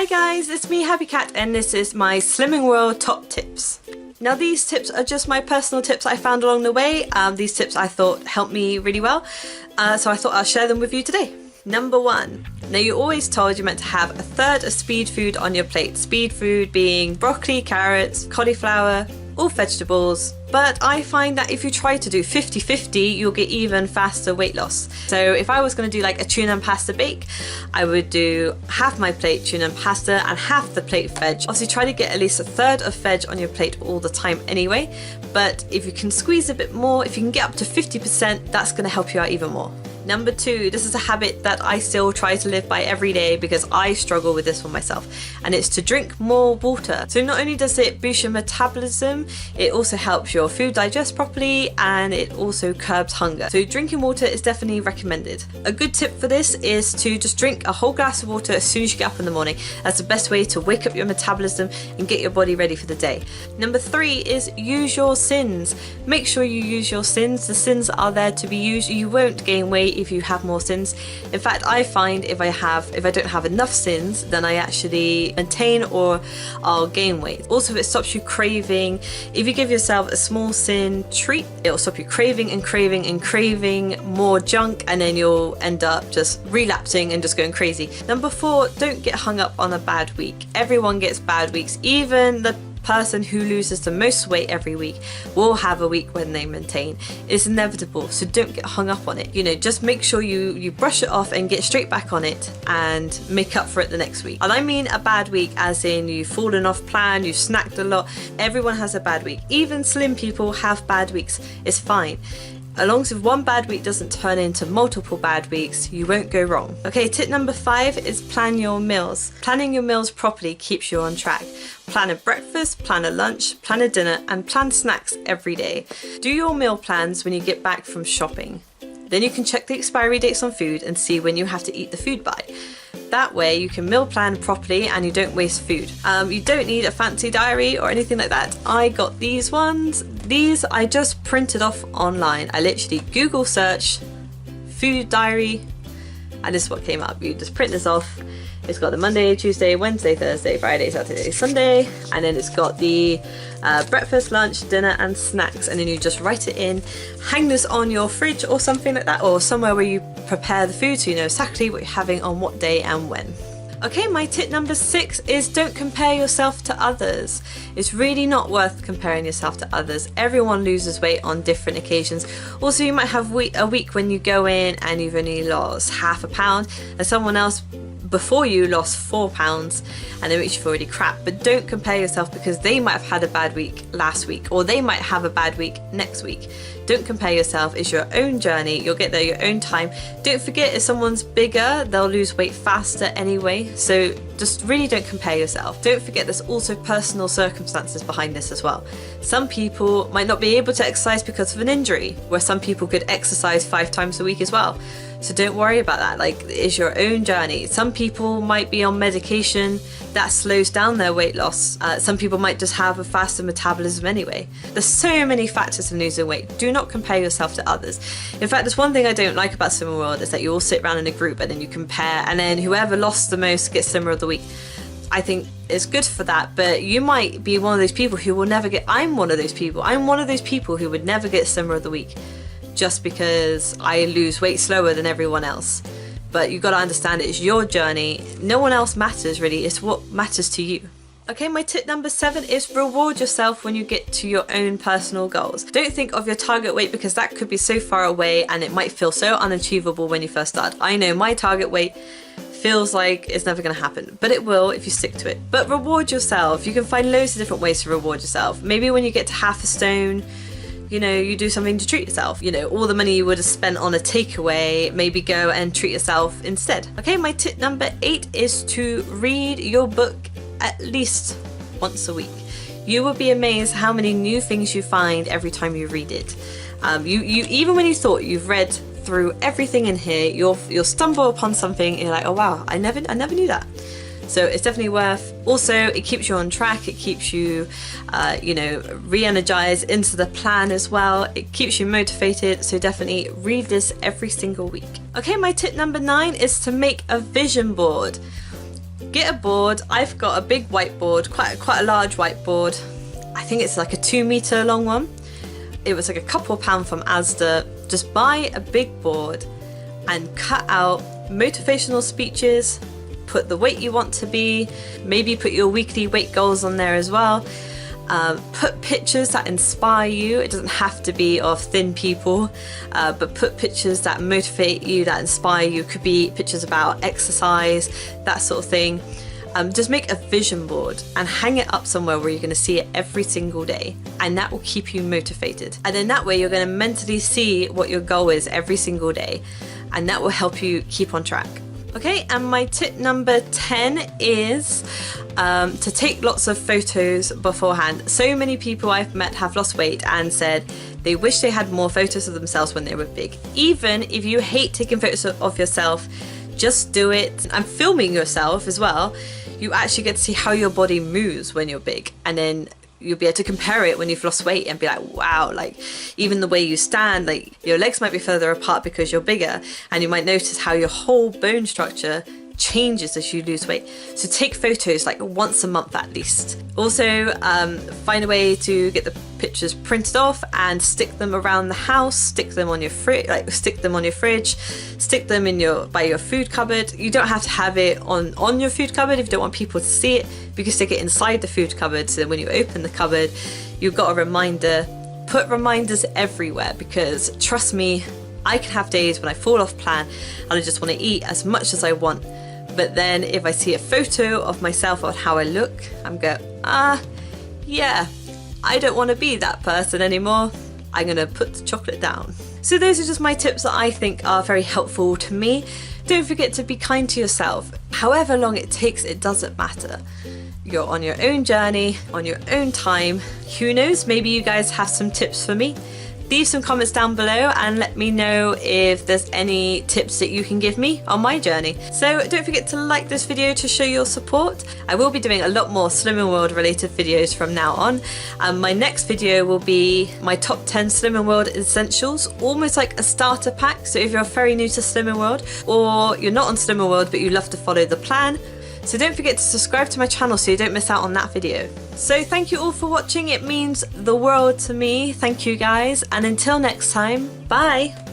Hi guys, it's me Happycat and this is my Slimming World top tips. Now these tips are just my personal tips I found along the way. These tips I thought helped me really well, so I thought I'll share them with you today. Number 1. Now you're always told you're meant to have a third of speed food on your plate. Speed food being broccoli, carrots, cauliflower, all vegetables. But I find that if you try to do 50-50, you'll get even faster weight loss. So if I was going to do like a tuna and pasta bake, I would do half my plate tuna and pasta and half the plate veg. Obviously try to get at least a third of veg on your plate all the time anyway. But if you can squeeze a bit more, if you can get up to 50%, that's going to help you out even more. Number 2, this is a habit that I still try to live by every day because I struggle with this one myself, and it's to drink more water. So not only does it boost your metabolism, it also helps your food digest properly and it also curbs hunger. So drinking water is definitely recommended. A good tip for this is to just drink a whole glass of water as soon as you get up in the morning. That's the best way to wake up your metabolism and get your body ready for the day. Number 3 is use your sins. Make sure you use your sins. The sins are there to be used. You won't gain weight if you have more sins. In fact, I find if I don't have enough sins, then I actually maintain or I'll gain weight. Also, it stops you craving. If you give yourself a small sin treat, it'll stop you craving and craving and craving more junk, and then you'll end up just relapsing and just going crazy. Number 4, don't get hung up on a bad week. Everyone gets bad weeks. Even the person who loses the most weight every week will have a week when they maintain. It's inevitable, so don't get hung up on it. You know, just make sure you brush it off and get straight back on it and make up for it the next week. And I mean a bad week as in you've fallen off plan, you've snacked a lot. Everyone has a bad week. Even slim people have bad weeks. It's fine. As long as one bad week doesn't turn into multiple bad weeks, you won't go wrong. Okay, tip number 5 is plan your meals. Planning your meals properly keeps you on track. Plan a breakfast, plan a lunch, plan a dinner, and plan snacks every day. Do your meal plans when you get back from shopping. Then you can check the expiry dates on food and see when you have to eat the food by. That way you can meal plan properly and you don't waste food. You don't need a fancy diary or anything like that. I got these ones. These I just printed off online. I literally Google search food diary and this is what came up. You just print this off. It's got the Monday, Tuesday, Wednesday, Thursday, Friday, Saturday, Sunday, and then it's got the breakfast, lunch, dinner and snacks, and then you just write it in. Hang this on your fridge or something like that, or somewhere where you prepare the food so you know exactly what you're having on what day and when. Okay, my tip number 6 is don't compare yourself to others. It's really not worth comparing yourself to others. Everyone loses weight on different occasions. Also, you might have a week when you go in and you've only lost half a pound and someone else before you lost 4 pounds and then you feel really crap. But don't compare yourself because they might have had a bad week last week or they might have a bad week next week. Don't compare yourself. It's your own journey. You'll get there your own time. Don't forget, if someone's bigger, they'll lose weight faster anyway. So just really don't compare yourself. Don't forget there's also personal circumstances behind this as well. Some people might not be able to exercise because of an injury, where some people could exercise 5 times a week as well. So don't worry about that. Like, it's your own journey. Some people might be on medication that slows down their weight loss. Some people might just have a faster metabolism anyway. There's so many factors in losing weight. Do not compare yourself to others. In fact, there's one thing I don't like about Slimming World is that you all sit around in a group and then you compare, and then whoever lost the most gets Slimmer of the Week. I think it's good for that, but you might be one of those people who will never get. I'm one of those people. I'm one of those people who would never get Slimmer of the Week, just because I lose weight slower than everyone else. But you've got to understand it's your journey. No one else matters really, it's what matters to you. Okay, my tip number 7 is reward yourself when you get to your own personal goals. Don't think of your target weight because that could be so far away and it might feel so unachievable when you first start. I know my target weight feels like it's never going to happen, but it will if you stick to it. But reward yourself. You can find loads of different ways to reward yourself. Maybe when you get to half a stone, you know, you do something to treat yourself. You know, all the money you would have spent on a takeaway, maybe go and treat yourself instead. Okay, my tip number 8 is to read your book at least once a week. You will be amazed how many new things you find every time you read it. You even when you thought you've read through everything in here, you'll stumble upon something and you're like, oh wow, I never knew that. So it's definitely worth. Also, it keeps you on track. It keeps you, re-energized into the plan as well. It keeps you motivated. So definitely read this every single week. Okay, my tip number 9 is to make a vision board. get a board. I've got a big whiteboard, quite a large whiteboard. I think it's like a 2-meter long one. It was like a couple of pounds from Asda. Just buy a big board and cut out motivational speeches, put the weight you want to be, maybe put your weekly weight goals on there as well. Put pictures that inspire you. It doesn't have to be of thin people, but put pictures that motivate you, that inspire you. Could be pictures about exercise, that sort of thing. Just make a vision board and hang it up somewhere where you're going to see it every single day, and that will keep you motivated. And then that way you're going to mentally see what your goal is every single day, and that will help you keep on track. Okay, and my tip number 10 is to take lots of photos beforehand. So many people I've met have lost weight and said they wish they had more photos of themselves when they were big. Even if you hate taking photos of yourself, just do it. And filming yourself as well, you actually get to see how your body moves when you're big, and then you'll be able to compare it when you've lost weight and be like, wow, like even the way you stand, like your legs might be further apart because you're bigger, and you might notice how your whole bone structure changes as you lose weight. So take photos like once a month at least. Also, find a way to get the pictures printed off and stick them around the house. Stick them on your fridge, stick them in by your food cupboard. You don't have to have it on your food cupboard if you don't want people to see it. You can stick it inside the food cupboard, so that when you open the cupboard, you've got a reminder. Put reminders everywhere, because trust me, I can have days when I fall off plan and I just want to eat as much as I want. But then if I see a photo of myself on how I look, I'm going, yeah, I don't want to be that person anymore. I'm going to put the chocolate down. So those are just my tips that I think are very helpful to me. Don't forget to be kind to yourself. However long it takes, it doesn't matter. You're on your own journey, on your own time. Who knows, maybe you guys have some tips for me. Leave some comments down below and let me know if there's any tips that you can give me on my journey. So don't forget to like this video to show your support. I will be doing a lot more Slimming World related videos from now on. My next video will be my top 10 Slimming World essentials, almost like a starter pack. So if you're very new to Slimming World, or you're not on Slimming World but you love to follow the plan, so don't forget to subscribe to my channel so you don't miss out on that video. So thank you all for watching, it means the world to me. Thank you guys, and until next time, bye!